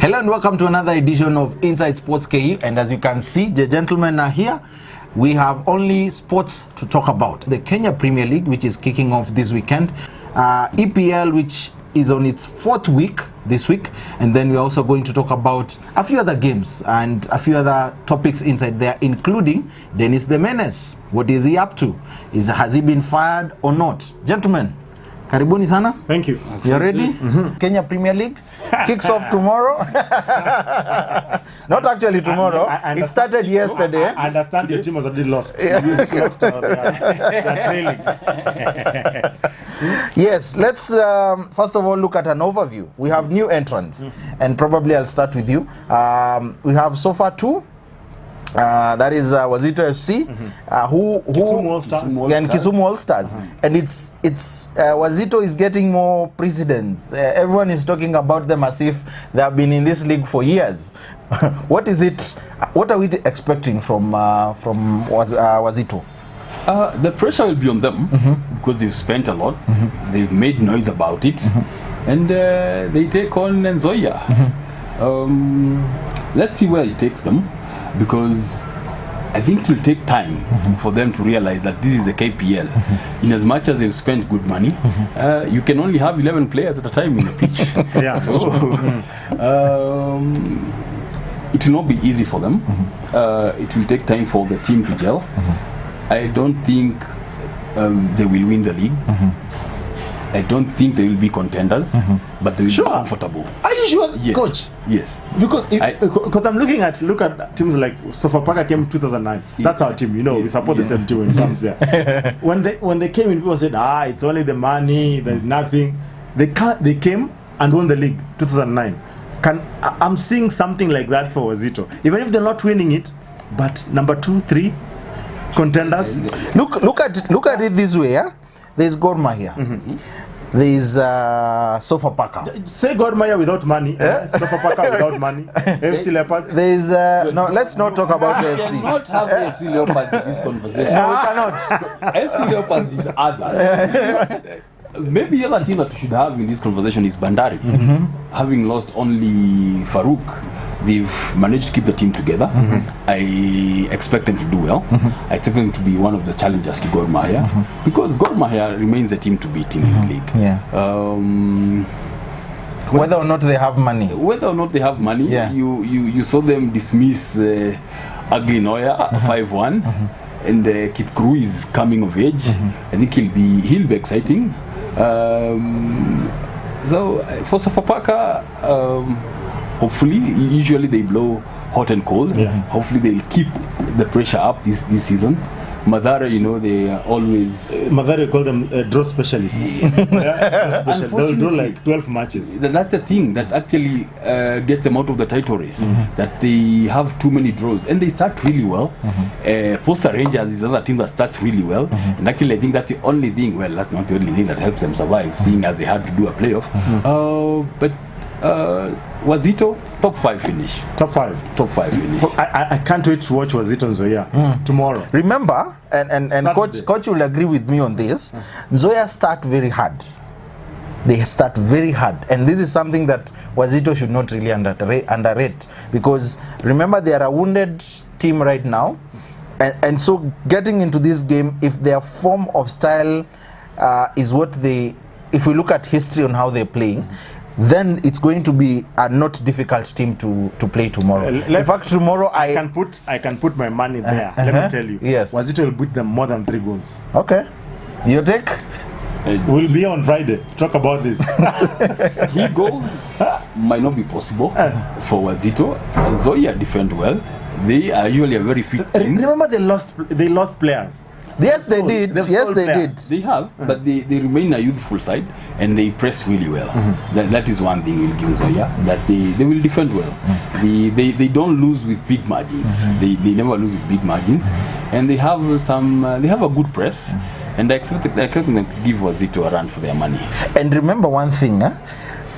Hello and welcome to another edition of Inside Sports KE, and as you can see, the gentlemen are here. We have only sports to talk about. The Kenya Premier League, which is kicking off this weekend, EPL, which is on its fourth week this week, and then we're also going to talk about a few other games and a few other topics inside there, including Dennis the Menace. What is he up to? Has he been fired or not? Gentlemen, karibuni sana. Thank you. You ready? Kenya Premier League kicks off tomorrow. Not actually tomorrow. It started yesterday. I understand your team was already lost. Yeah. They are trailing. Yes, let's first of all look at an overview. We have new entrants, and probably I'll start with you. We have so far two. That is Wazito FC, Kisumu All-Stars. And Kisumu All-Stars. And it's Wazito is getting more precedence. Everyone is talking about them as if they have been in this league for years. What is it? What are we expecting from Wazito? The pressure will be on them because they've spent a lot. They've made noise about it, and they take on Nzoia. Let's see where it takes them, because I think it will take time for them to realize that this is a KPL. In as much as they've spent good money, you can only have 11 players at a time in a pitch. Yeah, so it will not be easy for them. It will take time for the team to gel. I don't think they will win the league. I don't think they will be contenders, but they will be comfortable. Are you sure, yes. Coach? Yes. Because I'm looking at teams like Sofapaka came in 2009. That's our team, you know. We support the same team when it comes there. When they came in, people said, it's only the money. There's nothing. They came and won the league 2009. I'm seeing something like that for Wazito, even if they're not winning it. But number 2, 3 contenders. Look at it this way, yeah. There's Gor Mahia. There's Sofapaka. Say Gor Mahia without money. Sofapaka without money. FC Leopards. There's no. Let's not talk about FC. We cannot have FC Leopards in this conversation. No, we cannot. FC Leopards is others. Maybe the other team that we should have in this conversation is Bandari. Having lost only Farouk, they've managed to keep the team together. I expect them to do well. I expect them to be one of the challengers to Gor Mahia, because Gor Mahia remains the team to beat in this league. Whether or not they have money. You saw them dismiss Ugly Noya 5-1, and Kipkuru is coming of age. I think he'll be exciting. So for Sofapaka, hopefully, usually they blow hot and cold. Hopefully they'll keep the pressure up this season. Mathare, they are always... Mathare call them draw specialists. They'll draw like 12 matches. That's the thing that actually gets them out of the title race. That they have too many draws. And they start really well. Posta Rangers is another team that starts really well. And actually I think that's the only thing, that's not the only thing that helps them survive, seeing as they had to do a playoff. But Wazito, top 5 finish. Top 5 finish. I can't wait to watch Wazito Nzoia tomorrow. Remember, and coach will agree with me on this. Nzoia start very hard. They start very hard, and this is something that Wazito should not really underrate, because remember, they are a wounded team right now, and so getting into this game, if their form of style is what they, if we look at history on how they're playing, then it's going to be a not difficult team to play tomorrow. In fact, tomorrow I can put my money there. Let me tell you. Yes. Wazito will beat them more than 3 goals. Okay. Your take? We'll be on Friday. Talk about this. 3 goals might not be possible for Wazito. Zoya defend well. They are usually a very fit team. Remember they lost players. Yes, they did. Yes, they did. They have, but they remain a youthful side, and they press really well. That is one thing we'll give Zoya, that they will defend well. They don't lose with big margins. They never lose with big margins, and they have a good press, and I expect them to give Wazito a run for their money. And remember one thing,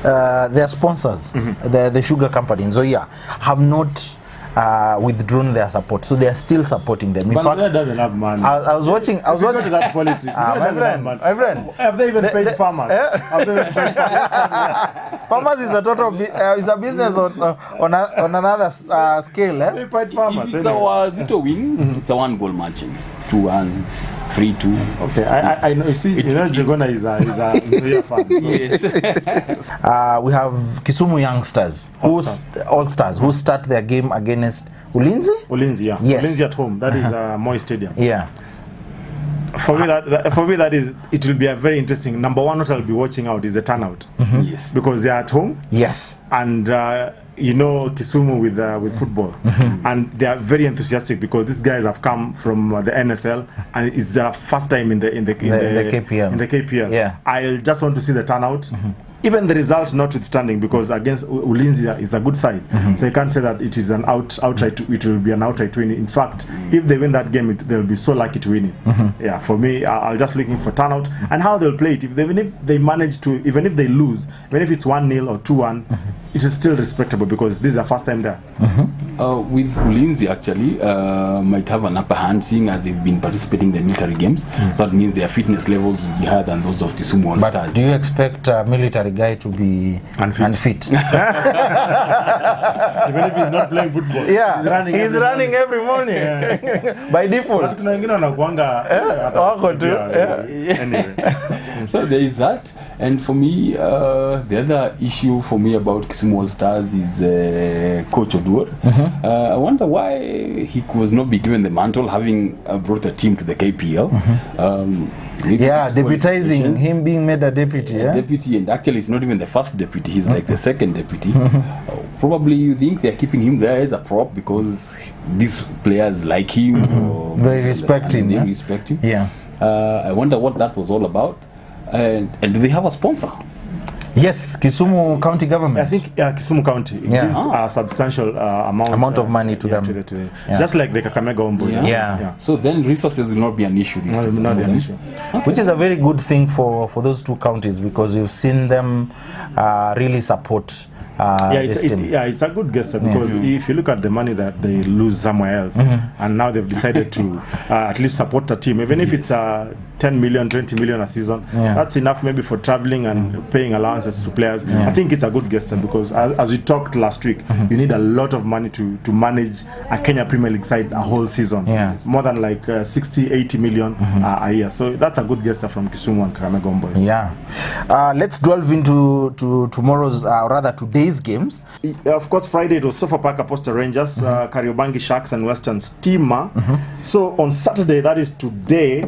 their sponsors, the sugar company in Zoya, have not withdrawn their support, so they are still supporting them. In Bandari fact, doesn't have money. I was watching. If you go to that politics. my friend, Have they even paid farmers? Have they even paid farmers is a total is a business on another scale. They paid farmers. If it's our Zito win, it's a 1-goal margin. 2-1, 3-2. Okay, I know. You see, Njuguna is a Nzoia fan. So. Yes. We have Kisumu youngsters, all stars, who start their game against Ulinzi. Ulinzi, yeah. Yes. Ulinzi at home. That is Moi Stadium. Yeah. For me, that is. It will be a very interesting. Number one, what I'll be watching out is the turnout. Yes. Because they are at home. Yes. And Kisumu with football, and they are very enthusiastic because these guys have come from the NSL, and it's their first time in the KPL. In the KPL. Yeah. I just want to see the turnout. Even the results notwithstanding, because against Ulinzi is a good side, so you can't say that it is an outright. It will be an outright win. In fact, if they win that game, they'll be so lucky to win it. Yeah, for me, I'll just looking for turnout and how they'll play it. Even if they manage to, even if they lose, even if it's 1-0 or 2-1, it is still respectable because this is their first time there. With Ulinzi actually might have an upper hand, seeing as they've been participating in the military games. So that means their fitness levels will be higher than those of Kisumu All But Stars. do you expect a military guy to be unfit? Even if he's not playing football, Yeah, he's running every morning. By default. Tuna wengine wanakuanga wako tu. Anyway. So there is that. And for me, the other issue for me about Kisumu All Stars is Coach Oduor. I wonder why he was not be given the mantle, having brought a team to the KPL. Deputizing him, being made a deputy. Deputy, and actually it's not even the first deputy, he's like the second deputy. Probably you think they're keeping him there as a prop because these players like him, They respect him. They respect him. Yeah. I wonder what that was all about. And do they have a sponsor? Yes, Kisumu County Government. I think Kisumu County gives a substantial amount of money to them. Just like the Kakamega Homeboys. Yeah. So then resources will not be an issue. This Not an issue. Which is a very good thing for those two counties because we've seen them really support this team. It's a good gesture because if you look at the money that they lose somewhere else, and now they've decided to at least support the team, even if it's 10 million, 20 million a season, that's enough maybe for traveling and paying allowances to players. I think it's a good gesture because as we talked last week, you need a lot of money to manage a Kenya Premier League side a whole season. More than like 60, 80 million a year. So that's a good gesture from Kisumu and Kakamega Homeboys. Yeah. Let's delve into tomorrow's, rather today's games. Of course, Friday it was Sofapaka Posta Rangers, Kariobangi Sharks and Western Steamer. So on Saturday, that is today,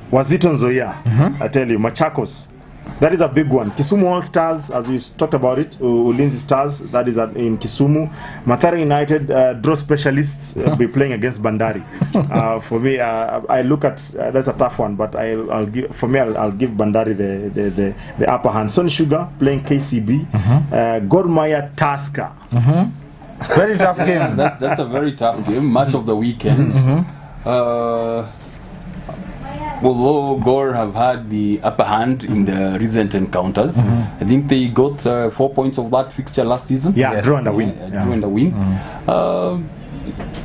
Wazito Nzoia, I tell you, Machakos. That is a big one. Kisumu All Stars, as we talked about it, Ulinzi Stars, that is in Kisumu. Mathare United, draw specialists, be playing against Bandari. For me, I look at, that's a tough one, but I'll give Bandari the upper hand. Sun Sugar playing KCB. Gor Mahia Tusker. Very tough game. That's a very tough game. Match of the weekend. Although Gor have had the upper hand in the recent encounters, I think they got 4 points of that fixture last season. Draw and a win. Draw and a win.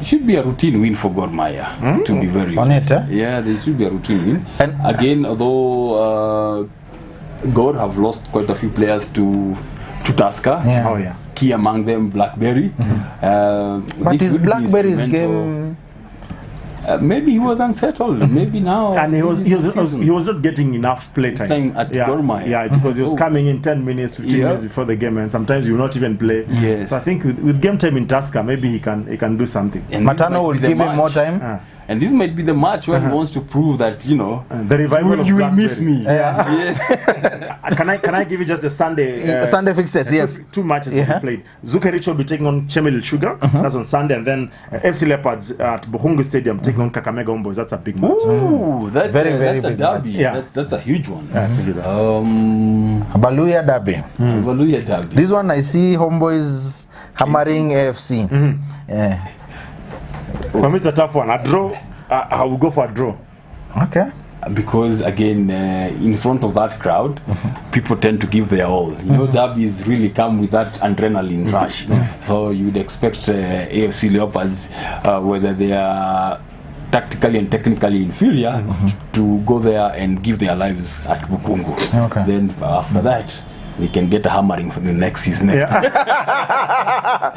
It should be a routine win for Gor Mahia, to be very honest. Yeah, they should be a routine win. And again, although Gor have lost quite a few players to Tusker. Key among them, Blackberry. But is Blackberry's game? Maybe he was unsettled. Maybe now. And he was not getting enough playtime at Gor Mahia. Yeah, because he was coming in 10 minutes, 15 minutes before the game, and sometimes you will not even play. Yes. So I think with game time in Tusker, maybe he can do something. And Matano will give him more time. And this might be the match where he wants to prove that, the revival you of will miss me. Yes. Can I give you just the Sunday Sunday fixtures? Yes. Two matches that we played. Zukerich will be taking on Chemelil Sugar. That's on Sunday, and then FC Leopards at Buhungu Stadium taking on Kakamega Homeboys. That's a big match. Ooh, that's very that's big a derby. match. That's a huge one. That's a good one. Baluya Derby. Baluya Derby. This one I see Homeboys hammering AFC. For me, it's a tough one. A draw. I will go for a draw. Okay. because again, in front of that crowd, people tend to give their all. You know, derbies really come with that adrenaline rush. So you would expect AFC Leopards, whether they are tactically and technically inferior, to go there and give their lives at Bukungu. Okay. Then after that, they can get a hammering for the next season. Yeah.